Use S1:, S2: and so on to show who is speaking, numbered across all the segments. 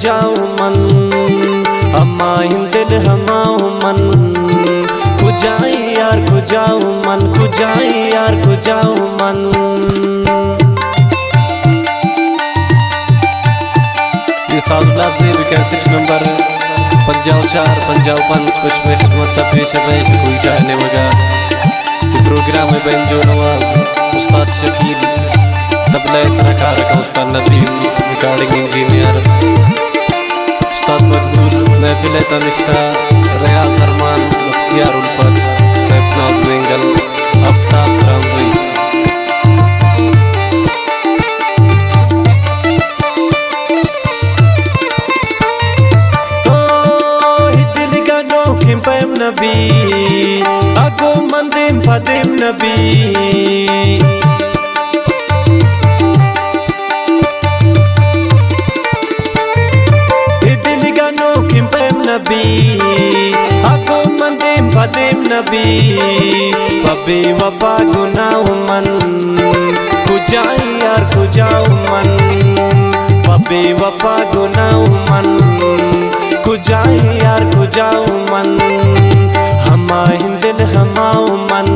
S1: जाऊं मन हमाइन दिल हमाओ मन खुजाई यार खुजाऊं मन खुजाई यार खुजाऊं मन। ये साल लाजिब कैसेट नंबर 54-55 खिदमत पेश पेश कोई चाहने वगा ये प्रोग्राम में बन जो नवाज उस्ताद शकील तबला सरकार का उस्ताद नदीम रिकॉर्डिंग इंजीनियर उस्ताद मकबूल महफिल तनिष्ठा रियाज अरमान मुख्तियार उल्फत सैफ नाज वेंगल Aftab Ramji. Pem nabi aku mandim padim nabi idiligano kim pem nabi aku mandim padim nabi pabi wapa gunau man kujai yar kujau man pabi wapa gunau man खुजाई यार खुजाऊ मन हमाइन दिल हमाओ मन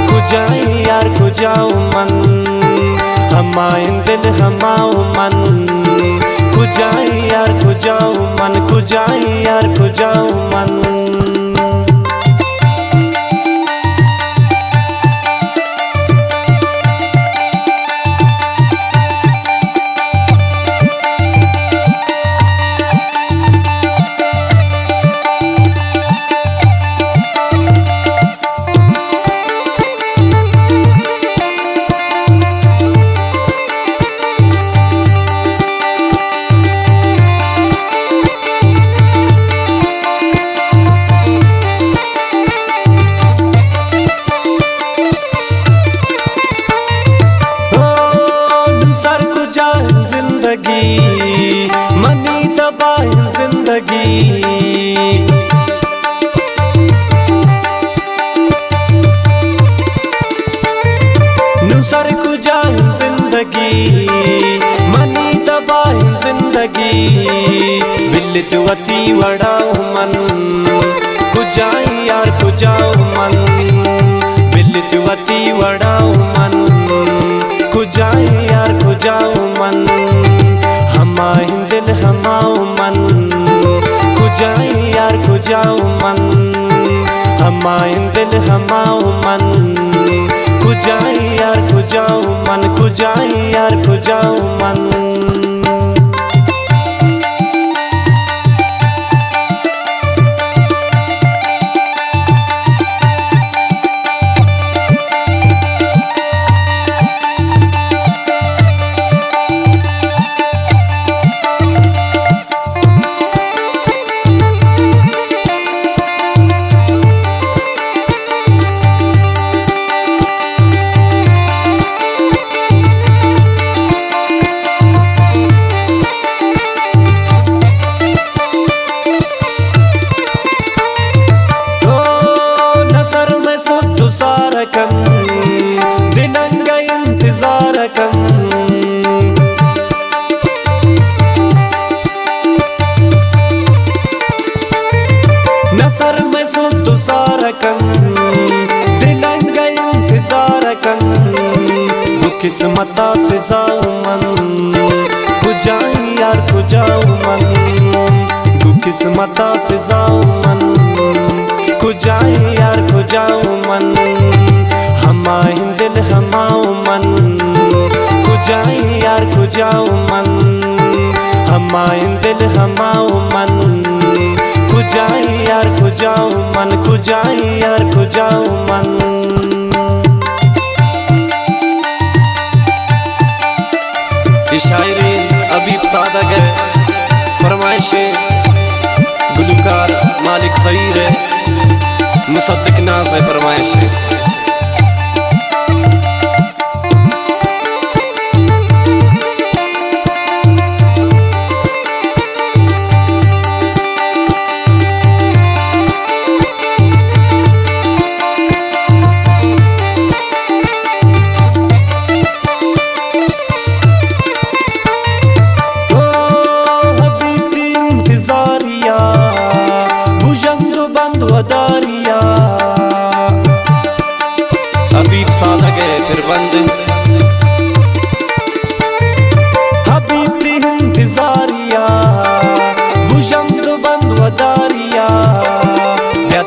S1: खुजाई यार खुजाऊ मन हमाइन दिल हमाओ मन खुजाई यार खुजाऊ मन खुजाई यार खुजाऊ मन। मनी दबाए जिंदगी नुसर कुजाए जिंदगी मनी दबाए जिंदगी बिल्लित वती वड़ाओ मन कुजाए यार कुजाओ मन बिल्लित वती वड़ाओ मन कुजाए यार कुजाओ मन हमाइन दिल हमाओ मन खुजाई यार खुजाओ मन हमाइन दिल हमाओ मन खुजाई यार खुजाओ मन खुजाई यार खुजाओ मन। दिनंगा इंतजार कम नसर में सुधु सारा कम दिनंगा इंतजार कम किस्मता से जाऊं मन खुजाई यार खुजाऊ मन किस्मता से जाऊं मन खुजाई यार खुजाऊ मन हमाइन दिल हमाओ मन खुजाई यार खुजाऊ मन हमाइन दिल हमाओ मन खुजाई यार खुजाऊ मन खुजाई यार खुजाऊ मन। ये शायरी अबीब सादक है फरमाइश गुलकार मालिक सईर है मुसद्दिक नाज है फरमाइश है।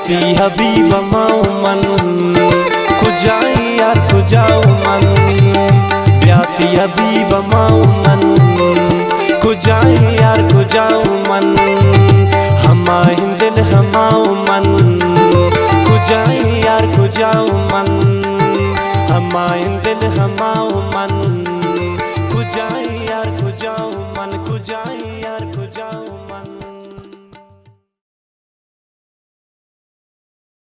S1: ब्याती हबीब माओ मन कुजाई यार कुजाओ मन ब्याती हबीब माओ मन कुजाई यार कुजाओ मन हमा हिंदन हमाओ मन कुजाई यार कुजाओ मन हमा हिंदन हमाओ मन